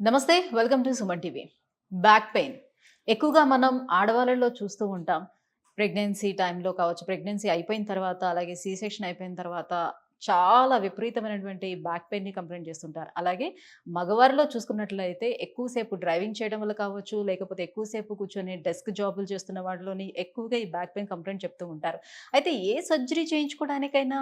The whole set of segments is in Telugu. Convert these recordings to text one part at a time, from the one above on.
నమస్తే. Welcome to Suman TV. Back pain ఎక్కువగా మనం ఆడవాళ్ళలో చూస్తూ ఉంటాం. ప్రెగ్నెన్సీ టైంలో కావచ్చు, ప్రెగ్నెన్సీ అయిపోయిన తర్వాత, అలాగే సి సెక్షన్ అయిపోయిన తర్వాత చాలా విపరీతమైనటువంటి బ్యాక్ పెయిన్‌ని కంప్లెయింట్ చేస్తుంటారు. అలాగే మగవారిలో చూసుకున్నట్లయితే ఎక్కువ సేపు డ్రైవింగ్ చేయడం వల్ల కావచ్చు, లేకపోతే ఎక్కువ సేపు కూర్చొని డెస్క్ జాబులు చేస్తున్న వాళ్ళలోని ఎక్కువగా ఈ బ్యాక్ పెయిన్ కంప్లెయింట్ చెప్తూ ఉంటారు. అయితే ఏ సర్జరీ చేయించుకోవడానికైనా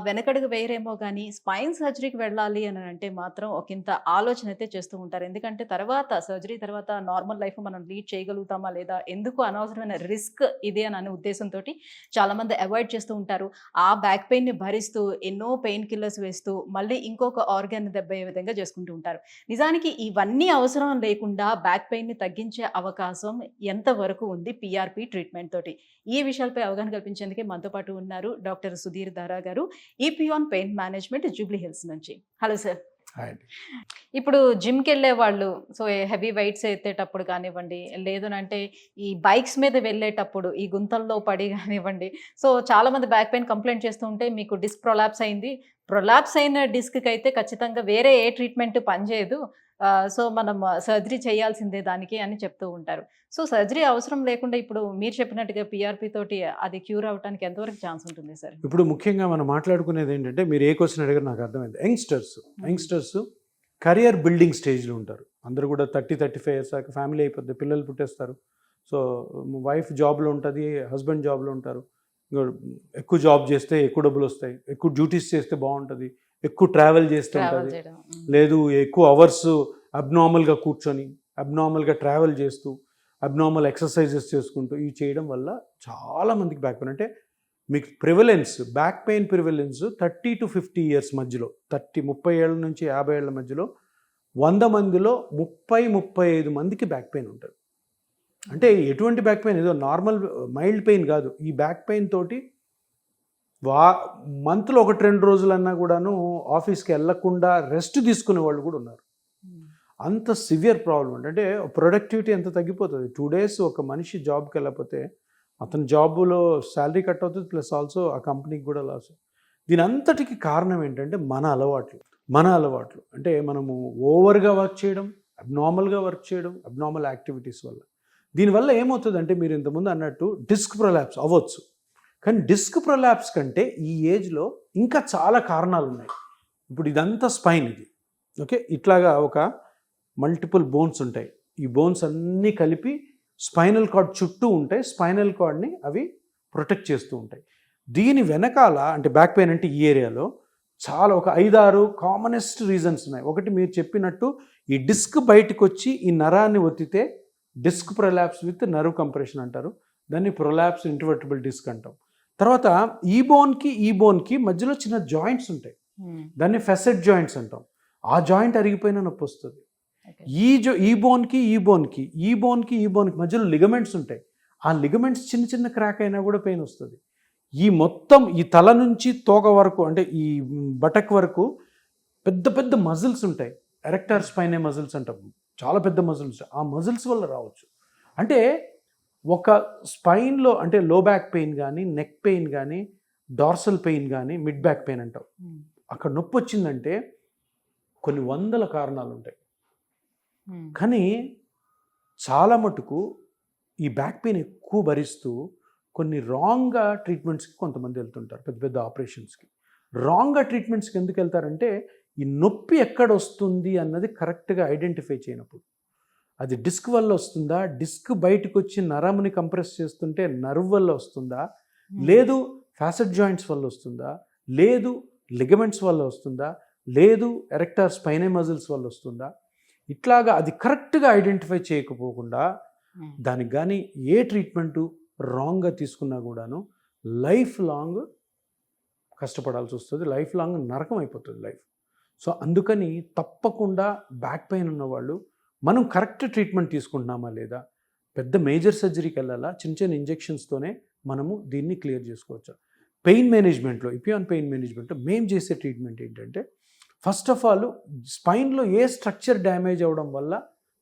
వెనకడుగు వేయరేమో గానీ, స్పైన్ సర్జరీకి వెళ్ళాలి అని అంటే మాత్రం ఒకంత ఆలోచన అయితే చేస్తూ ఉంటారు. ఎందుకంటే తర్వాత సర్జరీ తర్వాత నార్మల్ లైఫ్ మనం లీడ్ చేయగలుగుతామా లేదా? ఎందుకు అనవసరమైన రిస్క్ ఇది అనే ఉద్దేశంతోటి చాలామంది అవాయిడ్ చేస్తూ ఉంటారు. ఆ బ్యాక్ పెయిన్‌ని భరిస్తూ ఎన్నో పెయిన్ కిల్లర్స్ వేస్తూ మళ్ళీ ఇంకొక ఆర్గాన్‌ని దెబ్బయ్యే విధంగా చేసుకుంటూ ఉంటారు. నిజానికి ఇవన్నీ అవసరం లేకుండా బ్యాక్ పెయిన్‌ని తగ్గించే అవకాశం ఎంత వరకు ఉంది పీఆర్పీ ట్రీట్‌మెంట్ తోటి? ఈ విషయాలపై అవగాహన కల్పించేందుకే మనతో పాటు ఉన్నారు డాక్టర్ సుధీర్ దారా గారు, ఈపియాన్ పెయిన్ మేనేజ్మెంట్ జూబ్లీ హిల్స్ నుంచి. Hello sir. హాయ్ అండి. ఇప్పుడు జిమ్‌కెళ్ళే వాళ్ళు హెవీ వెయిట్స్ ఎత్తేటప్పుడు కానివ్వండి, లేదనంటే ఈ బైక్స్ మీద వెళ్ళేటప్పుడు ఈ గుంతల్లో పడి గానివ్వండి, చాలామంది బ్యాక్ పెయిన్ కంప్లెయింట్ చేస్తూ ఉంటే మీకు డిస్క్ ప్రొలాప్స్ అయింది. ప్రొలాప్స్ అయిన డిస్క్‌కైతే ఖచ్చితంగా వేరే ఏ ట్రీట్మెంట్ పనిచేయదు. మనం సర్జరీ చేయాల్సిందే దానికి అని చెప్తూ ఉంటారు. సర్జరీ అవసరం లేకుండా ఇప్పుడు మీరు చెప్పినట్టుగా పీఆర్‌పీ తోటి అది క్యూర్ అవ్వటానికి ఎంతవరకు ఛాన్స్ ఉంటుంది సార్? ఇప్పుడు ముఖ్యంగా మనం మాట్లాడుకునేది ఏంటంటే, మీరు ఏ క్వశ్చన్ అడిగారో నాకు అర్థమైంది. యంగ్స్టర్స్ కెరియర్ బిల్డింగ్ స్టేజ్లో ఉంటారు. అందరూ కూడా 30-35 ఇయర్స్ దాకా ఫ్యామిలీ అయిపోద్ది, పిల్లలు పుట్టేస్తారు. సో వైఫ్ జాబ్లో ఉంటుంది, హస్బెండ్ జాబ్లో ఉంటారు. ఇంకో ఎక్కువ జాబ్ చేస్తే ఎక్కువ డబ్బులు వస్తాయి, ఎక్కువ డ్యూటీస్ చేస్తే బాగుంటుంది, ఎక్కువ ట్రావెల్ చేస్తూ ఉంటుంది, లేదు ఎక్కువ అవర్స్ అబ్నార్మల్గా కూర్చొని అబ్నార్మల్గా ట్రావెల్ చేస్తూ అబ్నార్మల్ ఎక్సర్సైజెస్ చేసుకుంటూ ఇవి చేయడం వల్ల చాలామందికి బ్యాక్ పెయిన్. అంటే మీకు బ్యాక్ పెయిన్ ప్రివలెన్స్ 30-50 ఇయర్స్ మధ్యలో, 30 ఏళ్ళ నుంచి 50 ఏళ్ళ మధ్యలో 100 మందిలో 30-35 మందికి బ్యాక్ పెయిన్ ఉంటుంది. అంటే ఎటువంటి బ్యాక్ పెయిన్, ఏదో నార్మల్ మైల్డ్ పెయిన్ కాదు. ఈ బ్యాక్ పెయిన్ తోటి మంత్లో 1-2 రోజులన్నా కూడాను ఆఫీస్కి వెళ్ళకుండా రెస్ట్ తీసుకునే వాళ్ళు కూడా ఉన్నారు. అంత సివియర్ ప్రాబ్లం అంటే ప్రొడక్టివిటీ ఎంత తగ్గిపోతుంది. 2 days ఒక మనిషి జాబ్కి వెళ్ళకపోతే అతని జాబులో శాలరీ కట్ అవుతుంది, ప్లస్ ఆల్సో ఆ కంపెనీకి కూడా లాస్. దీని అంతటికి కారణం ఏంటంటే మన అలవాట్లు అంటే మనము ఓవర్గా వర్క్ చేయడం, అబ్నార్మల్గా వర్క్ చేయడం, అబ్నార్మల్ యాక్టివిటీస్ వల్ల. దీనివల్ల ఏమవుతుందంటే, మీరు ఇంతకుముందు అన్నట్టు డిస్క్ ప్రొలాప్స్ అవ్వచ్చు. కానీ డిస్క్ ప్రొలాప్స్ కంటే ఈ ఏజ్లో ఇంకా చాలా కారణాలు ఉన్నాయి. ఇప్పుడు ఇదంతా స్పైన్, ఇది ఓకే, ఇట్లాగా ఒక మల్టిపుల్ బోన్స్ ఉంటాయి. ఈ బోన్స్ అన్నీ కలిపి స్పైనల్ కార్డ్ చుట్టూ ఉంటాయి. స్పైనల్ కార్డ్ని అవి ప్రొటెక్ట్ చేస్తూ ఉంటాయి. దీని వెనకాల అంటే బ్యాక్ పెయిన్ అంటే ఈ ఏరియాలో చాలా ఒక 5-6 కామనెస్ట్ రీజన్స్ ఉన్నాయి. ఒకటి, మీరు చెప్పినట్టు ఈ డిస్క్ బయటకు వచ్చి ఈ నరాన్ని ఒత్తితే disc prolapse with nerve compression అంటారు. దాన్ని ప్రొలాప్స్ ఇంటర్వర్టిబుల్ డిస్క్ అంటాం. తర్వాత ఈ బోన్కి మధ్యలో చిన్న జాయింట్స్ ఉంటాయి, దాన్ని ఫెసెట్ జాయింట్స్ అంటాం. ఆ జాయింట్ అరిగిపోయిన నొప్పి వస్తుంది. ఈ బోన్కి మధ్యలో లిగమెంట్స్ ఉంటాయి. ఆ లిగమెంట్స్ చిన్న క్రాక్ అయినా కూడా పెయిన్ వస్తుంది. ఈ తల నుంచి తోక వరకు, అంటే ఈ బటక్ వరకు పెద్ద మజిల్స్ ఉంటాయి. ఎరెక్టార్ స్పైనే మజిల్స్ అంటాం, చాలా పెద్ద మజిల్స్. ఆ మజిల్స్ వల్ల రావచ్చు. అంటే ఒక స్పైన్లో అంటే లో బ్యాక్ పెయిన్ కానీ, నెక్ పెయిన్ కానీ, డార్సల్ పెయిన్ కానీ, మిడ్ బ్యాక్ పెయిన్ అంటాం. అక్కడ నొప్పి వచ్చిందంటే కొన్ని వందల కారణాలు ఉంటాయి. కానీ చాలా మటుకు ఈ బ్యాక్ పెయిన్ ఎక్కువ భరిస్తూ కొన్ని రాంగ్గా ట్రీట్మెంట్స్కి కొంతమంది వెళ్తుంటారు, పెద్ద ఆపరేషన్స్కి. రాంగ్గా ట్రీట్మెంట్స్కి ఎందుకు వెళ్తారంటే, ఈ నొప్పి ఎక్కడ వస్తుంది అన్నది కరెక్ట్గా ఐడెంటిఫై చేయనప్పుడు. అది డిస్క్ వల్ల వస్తుందా, డిస్క్ బయటకు వచ్చి నరముని కంప్రెస్ చేస్తుంటే నర్వ్ వల్ల వస్తుందా, లేదు ఫ్యాసెట్ జాయింట్స్ వల్ల వస్తుందా, లేదు లిగమెంట్స్ వల్ల వస్తుందా, లేదు ఎరెక్టార్ స్పైనే మజిల్స్ వల్ల వస్తుందా, ఇట్లాగా అది కరెక్ట్గా ఐడెంటిఫై చేయకపోకుండా దానికి కానీ ఏ ట్రీట్మెంటు రాంగ్గా తీసుకున్నా కూడాను లైఫ్ లాంగ్ కష్టపడాల్సి వస్తుంది, లైఫ్ లాంగ్ నరకం అయిపోతుంది లైఫ్. సో అందుకని తప్పకుండా బ్యాక్ పెయిన్ ఉన్నవాళ్ళు మనం కరెక్ట్ ట్రీట్మెంట్ తీసుకుంటున్నామా లేదా, పెద్ద మేజర్ సర్జరీకి వెళ్ళాలా, చిన్న ఇంజెక్షన్స్తోనే మనము దీన్ని క్లియర్ చేసుకోవచ్చు. పెయిన్ మేనేజ్మెంట్లో, ఇపియాన్ పెయిన్ మేనేజ్మెంట్లో మేము చేసే ట్రీట్మెంట్ ఏంటంటే, ఫస్ట్ ఆఫ్ ఆల్ స్పైన్లో ఏ స్ట్రక్చర్ డ్యామేజ్ అవ్వడం వల్ల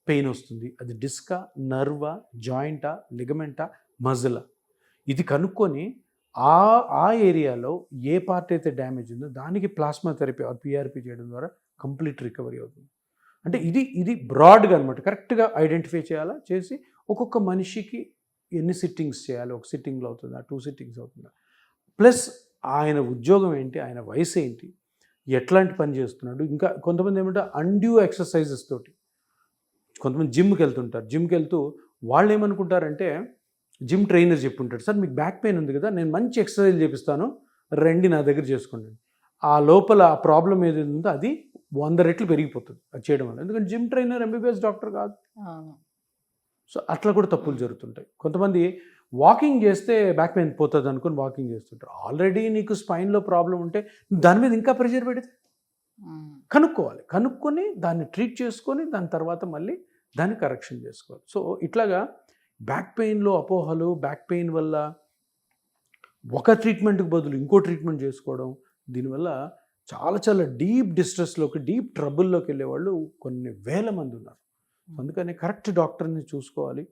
పెయిన్ వస్తుంది, అది డిస్కా, నర్వా, జాయింటా, లిగమెంటా, మజిలా, ఇది కనుక్కొని ఆ ఏరియాలో ఏ పార్ట్ అయితే డ్యామేజ్ ఉందో దానికి ప్లాస్మా థెరపీ ఆర్ పీఆర్పీ చేయడం ద్వారా కంప్లీట్ రికవరీ అవుతుంది. అంటే ఇది బ్రాడ్గా అనమాట. కరెక్ట్గా ఐడెంటిఫై చేయాలా, చేసి ఒక్కొక్క మనిషికి ఎన్ని సిట్టింగ్స్ చేయాలి, ఒక సిట్టింగ్లో అవుతుందా, 2 సిట్టింగ్స్ అవుతుందా, ప్లస్ ఆయన ఉద్యోగం ఏంటి, ఆయన వయసు ఏంటి, ఎట్లాంటి పని చేస్తున్నాడు. ఇంకా కొంతమంది ఏమంటే అన్డ్యూ ఎక్సర్సైజెస్ తోటి కొంతమంది జిమ్కి వెళ్తుంటారు. జిమ్కి వెళ్తూ వాళ్ళు ఏమనుకుంటారంటే, జిమ్ ట్రైనర్ చెప్పుంటాడు, సార్ మీకు బ్యాక్ పెయిన్ ఉంది కదా, నేను మంచి ఎక్సర్సైజ్ చేపిస్తాను, రండి నా దగ్గర చేసుకోండి. ఆ లోపల ఆ ప్రాబ్లం ఏది ఉందో అది 100 రెట్లు పెరిగిపోతుంది అది చేయడం వల్ల. ఎందుకంటే జిమ్ ట్రైనర్ ఎంబీబీఎస్ డాక్టర్ కాదు. సో అట్లా కూడా తప్పులు జరుగుతుంటాయి. కొంతమంది వాకింగ్ చేస్తే బ్యాక్ పెయిన్ పోతుంది అనుకుని వాకింగ్ చేస్తుంటారు. ఆల్రెడీ నీకు స్పైన్లో ప్రాబ్లం ఉంటే దాని మీద ఇంకా ప్రెషర్ పెడితే కనుక్కోవాలి. కనుక్కొని దాన్ని ట్రీట్ చేసుకొని దాని తర్వాత మళ్ళీ దాన్ని కరెక్షన్ చేసుకోవాలి. సో ఇట్లాగా బ్యాక్ పెయిన్లో అపోహలు, బ్యాక్ పెయిన్ వల్ల ఒక ట్రీట్మెంట్కి బదులు ఇంకో ట్రీట్మెంట్ చేసుకోవడం, దీనివల్ల చాలా చాలా డీప్ డిస్ట్రెస్లోకి, డీప్ ట్రబుల్లోకి వెళ్ళే వాళ్ళు కొన్ని వేల మంది ఉన్నారు. అందుకని కరెక్ట్ డాక్టర్ని చూసుకోవాలి.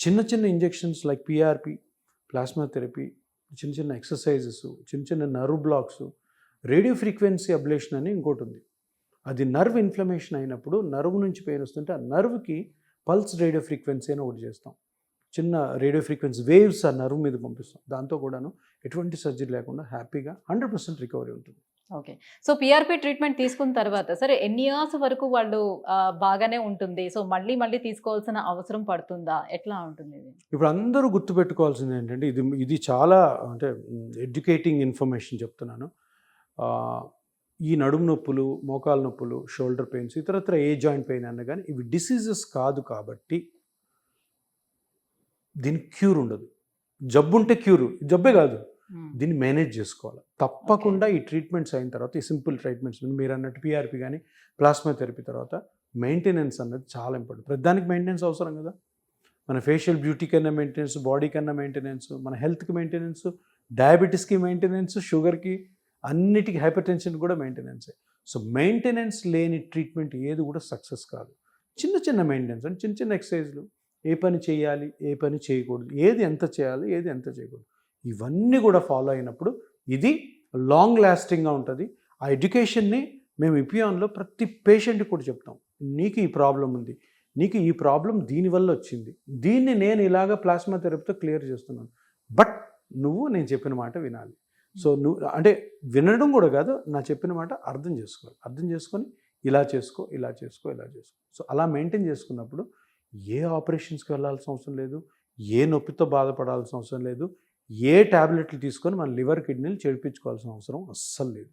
చిన్న చిన్న injections like PRP, plasma therapy, చిన్న చిన్న ఎక్సర్సైజెస్, చిన్న చిన్న nerve blocks, radio frequency ablation అని ఇంకోటి ఉంది. అది నర్వ్ ఇన్ఫ్లమేషన్ అయినప్పుడు నర్వ్ నుంచి పెయిన్ వస్తుంటే ఆ నర్వ్కి పల్స్ రేడియో ఫ్రీక్వెన్సీ అని ఒకటి చేస్తాం. చిన్న రేడియో ఫ్రీక్వెన్సీ వేవ్స్ ఆ నర్వ్ మీద పంపిస్తాం. దాంతో కూడాను ఎటువంటి సర్జరీ లేకుండా హ్యాపీగా 100% రికవరీ ఉంటుంది. ఓకే. సో పీఆర్పీ ట్రీట్మెంట్ తీసుకున్న తర్వాత సరే ఎన్ని ఇయర్స్ వరకు వాళ్ళు బాగానే ఉంటుంది? సో మళ్ళీ మళ్ళీ తీసుకోవాల్సిన అవసరం పడుతుందా? ఎట్లా ఉంటుంది ఇది? ఇప్పుడు అందరూ గుర్తుపెట్టుకోవాల్సింది ఏంటంటే, ఇది చాలా అంటే ఎడ్యుకేటింగ్ ఇన్ఫర్మేషన్ చెప్తున్నాను. ఈ నడుము నొప్పులు, మోకాలు నొప్పులు, షోల్డర్ పెయిన్స్, ఇతరత్ర ఏ జాయింట్ పెయిన్ అన్నా కానీ ఇవి డిసీజెస్ కాదు కాబట్టి దీనికి క్యూర్ ఉండదు. జబ్బు ఉంటే క్యూర్, జబ్బే కాదు, దీన్ని మేనేజ్ చేసుకోవాలి. తప్పకుండా ఈ ట్రీట్మెంట్స్ అయిన తర్వాత, ఈ సింపుల్ ట్రీట్మెంట్స్ మీరు అన్నట్టు పిఆర్పి కానీ ప్లాస్మా థెరపీ తర్వాత మెయింటెనెన్స్ అన్నది చాలా ఇంపార్టెంట్. ప్రతిదానికి మెయింటెనెన్స్ అవసరం కదా. మన ఫేషియల్ బ్యూటీ కన్నా మెయింటెనెన్స్, బాడీ కన్నా మెయింటెనెన్స్, మన హెల్త్కి మెయింటెనెన్స్, డయాబెటీస్కి మెయింటెనెన్స్, షుగర్కి, అన్నిటికీ, హైపర్ టెన్షన్ కూడా మెయింటెనెన్సే. సో మెయింటెనెన్స్ లేని ట్రీట్మెంట్ ఏది కూడా సక్సెస్ కాదు. చిన్న చిన్న మెయింటెనెన్స్ అంటే చిన్న చిన్న ఎక్సర్సైజ్లు, ఏ పని చేయాలి, ఏ పని చేయకూడదు, ఏది ఎంత చేయాలి, ఏది ఎంత చేయకూడదు, ఇవన్నీ కూడా ఫాలో అయినప్పుడు ఇది లాంగ్ లాస్టింగ్గా ఉంటుంది. ఆ ఎడ్యుకేషన్ని మేము ఇపియాన్లో ప్రతి పేషెంట్కి కూడా చెప్తాం. నీకు ఈ ప్రాబ్లం ఉంది, నీకు ఈ ప్రాబ్లం దీనివల్ల వచ్చింది, దీన్ని నేను ఇలాగ ప్లాస్మా థెరపీతో క్లియర్ చేస్తున్నాను, బట్ నువ్వు నేను చెప్పిన మాట వినాలి. సో నువ్వు అంటే వినడం కూడా కాదు, నా చెప్పిన మాట అర్థం చేసుకోవాలి. అర్థం చేసుకొని ఇలా చేసుకో, ఇలా చేసుకో, ఇలా చేసుకో. సో అలా మెయింటైన్ చేసుకున్నప్పుడు ఏ ఆపరేషన్స్కి వెళ్ళాల్సిన అవసరం లేదు, ఏ నొప్పితో బాధపడాల్సిన అవసరం లేదు, ఏ ట్యాబ్లెట్లు తీసుకొని మన లివర్, కిడ్నీలు చెడిపించుకోవాల్సిన అవసరం అస్సలు లేదు.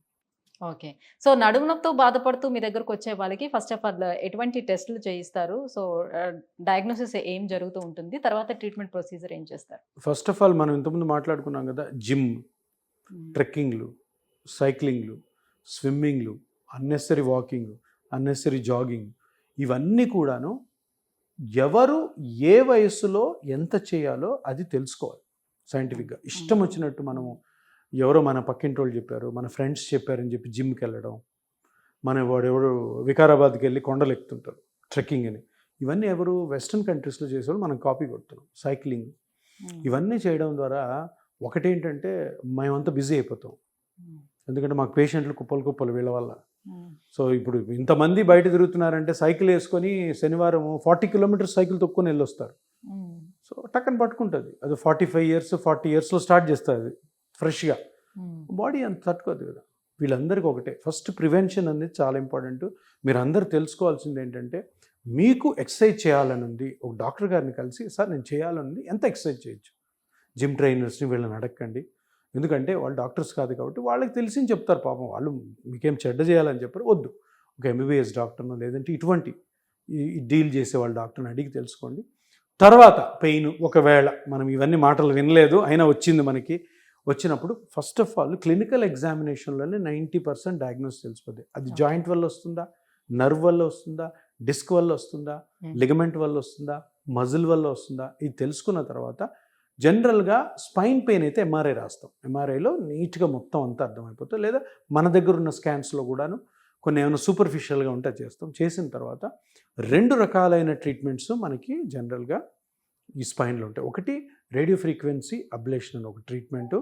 ఓకే. సో నడుము నొప్పితో బాధపడుతూ మీ దగ్గరకు వచ్చే వాళ్ళకి ఫస్ట్ ఆఫ్ ఆల్ ఎటువంటి టెస్టులు చేయిస్తారు? సో డయాగ్నోసిస్ ఏం జరుగుతూ ఉంటుంది? తర్వాత ట్రీట్మెంట్ ప్రొసీజర్ ఏం చేస్తారు? ఫస్ట్ ఆఫ్ ఆల్ మనం ఇంతకుముందు మాట్లాడుకున్నాం కదా, జిమ్, ట్రెక్కింగ్లు, సైక్లింగ్లు, స్విమ్మింగ్లు, అన్నెసరీ వాకింగ్, అన్నెసరీ జాగింగ్, ఇవన్నీ కూడాను ఎవరు ఏ వయస్సులో ఎంత చేయాలో అది తెలుసుకోవాలి సైంటిఫిక్గా. ఇష్టం వచ్చినట్టు మనము ఎవరో మన పక్కింటి వాళ్ళు చెప్పారు, మన ఫ్రెండ్స్ చెప్పారని చెప్పి జిమ్కి వెళ్ళడం, వాడెవరు వికారాబాద్కి వెళ్ళి కొండలు ఎక్కుతుంటారు ట్రెక్కింగ్ అని, ఇవన్నీ ఎవరు వెస్ట్రన్ కంట్రీస్లో చేసేవాళ్ళు మనం కాపీ కొడుతున్నాం. సైక్లింగ్, ఇవన్నీ చేయడం ద్వారా ఒకటేంటంటే మేమంతా బిజీ అయిపోతాం. ఎందుకంటే మాకు పేషెంట్లు కుప్పలు వీళ్ళ వల్ల. సో ఇప్పుడు ఇంతమంది బయట తిరుగుతున్నారంటే సైకిల్ వేసుకొని శనివారం 40 కిలోమీటర్స్ సైకిల్ తొక్కుని వెళ్ళొస్తారు. సో టక్కని పట్టుకుంటుంది. అది 45 years 40 yearsలో స్టార్ట్ చేస్తుంది అది ఫ్రెష్గా. బాడీ అంత తట్టుకోదు కదా. వీళ్ళందరికీ ఒకటే, ఫస్ట్ ప్రివెన్షన్ అనేది చాలా ఇంపార్టెంట్. మీరు అందరూ తెలుసుకోవాల్సింది ఏంటంటే, మీకు ఎక్సర్సైజ్ చేయాలని ఉంది, ఒక డాక్టర్ గారిని కలిసి సార్ నేను చేయాలనుంది, ఎంత ఎక్సర్సైజ్ చేయొచ్చు, జిమ్ ట్రైనర్స్ని వీళ్ళని అడగండి. ఎందుకంటే వాళ్ళు డాక్టర్స్ కాదు కాబట్టి వాళ్ళకి తెలిసి చెప్తారు. పాపం వాళ్ళు మీకేం చెడ్డ చేయాలని చెప్పారు, వద్దు ఒక ఎంబీబీఎస్ డాక్టర్ను లేదంటే ఇటువంటి డీల్ చేసే వాళ్ళ డాక్టర్ని అడిగి తెలుసుకోండి. తర్వాత పెయిన్ ఒకవేళ మనం ఇవన్నీ మాటలు వినలేదు అయినా వచ్చింది మనకి, వచ్చినప్పుడు ఫస్ట్ ఆఫ్ ఆల్ క్లినికల్ ఎగ్జామినేషన్లోనే 90% డయాగ్నోస్ తెలిసిపోద్ది. అది జాయింట్ వల్ల వస్తుందా, నర్వ్ వల్ల వస్తుందా, డిస్క్ వల్ల వస్తుందా, లిగమెంట్ వల్ల వస్తుందా, మజిల్ వల్ల వస్తుందా, ఇది తెలుసుకున్న తర్వాత జనరల్గా స్పైన్ పెయిన్ అయితే ఎంఆర్ఐ రాస్తాం. ఎంఆర్ఐలో నీట్గా మొత్తం అంతా అర్థమైపోతుంది. లేదా మన దగ్గర ఉన్న స్కాన్స్లో కూడాను కొన్ని ఏమైనా సూపర్ఫిషియల్గా ఉంటే చేస్తాం. చేసిన తర్వాత 2 రకాలైన ట్రీట్మెంట్స్ మనకి జనరల్గా ఈ స్పైన్లో ఉంటాయి. ఒకటి రేడియో ఫ్రీక్వెన్సీ అబ్లేషన్ అని ఒక ట్రీట్మెంటు,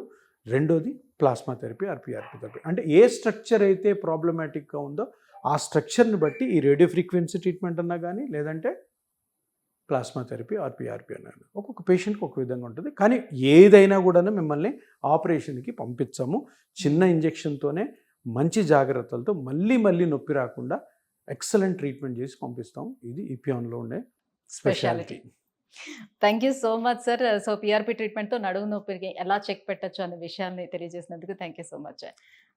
రెండోది plasma therapy are PRP therapy. అంటే ఏ స్ట్రక్చర్ అయితే ప్రాబ్లమాటిక్గా ఉందో ఆ స్ట్రక్చర్ని బట్టి ఈ రేడియో ఫ్రీక్వెన్సీ ట్రీట్మెంట్ అన్నా కానీ లేదంటే ప్లాస్మా థెరపీ ఆర్ పిఆర్పి అన్నారు. ఒక్కొక్క పేషెంట్కి ఒక విధంగా ఉంటుంది. కానీ ఏదైనా కూడా మిమ్మల్ని ఆపరేషన్కి పంపించాము. చిన్న ఇంజెక్షన్తోనే మంచి జాగ్రత్తలతో మళ్ళీ మళ్ళీ నొప్పి రాకుండా ఎక్సలెంట్ ట్రీట్మెంట్ చేసి పంపిస్తాం. ఇది ఇపియాన్లో ఉండే speciality. Thank you so much sir. So PRP ట్రీట్మెంట్తో నడుము నొప్పికి ఎలా చెక్ పెట్టచ్చు అనే విషయాన్ని తెలియజేసినందుకు thank you so much.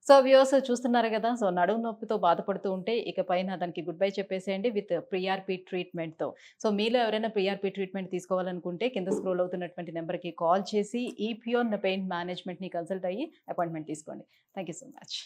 So viewers చూస్తున్నారు కదా, సో నడుము నొప్పితో బాధపడుతూ ఉంటే ఇక పైన దానికి గుడ్ బై చెప్పేసేయండి విత్ పిఆర్పి ట్రీట్మెంట్తో. సో మీలో ఎవరైనా పిఆర్పి ట్రీట్మెంట్ తీసుకోవాలనుకుంటే కింద స్క్రోల్ అవుతున్నటువంటి నెంబర్కి కాల్ చేసి ఈపియోన్ పెయిన్ మేనేజ్మెంట్ని కన్సల్ట్ అయ్యి అపాయింట్మెంట్ తీసుకోండి. Thank you so much.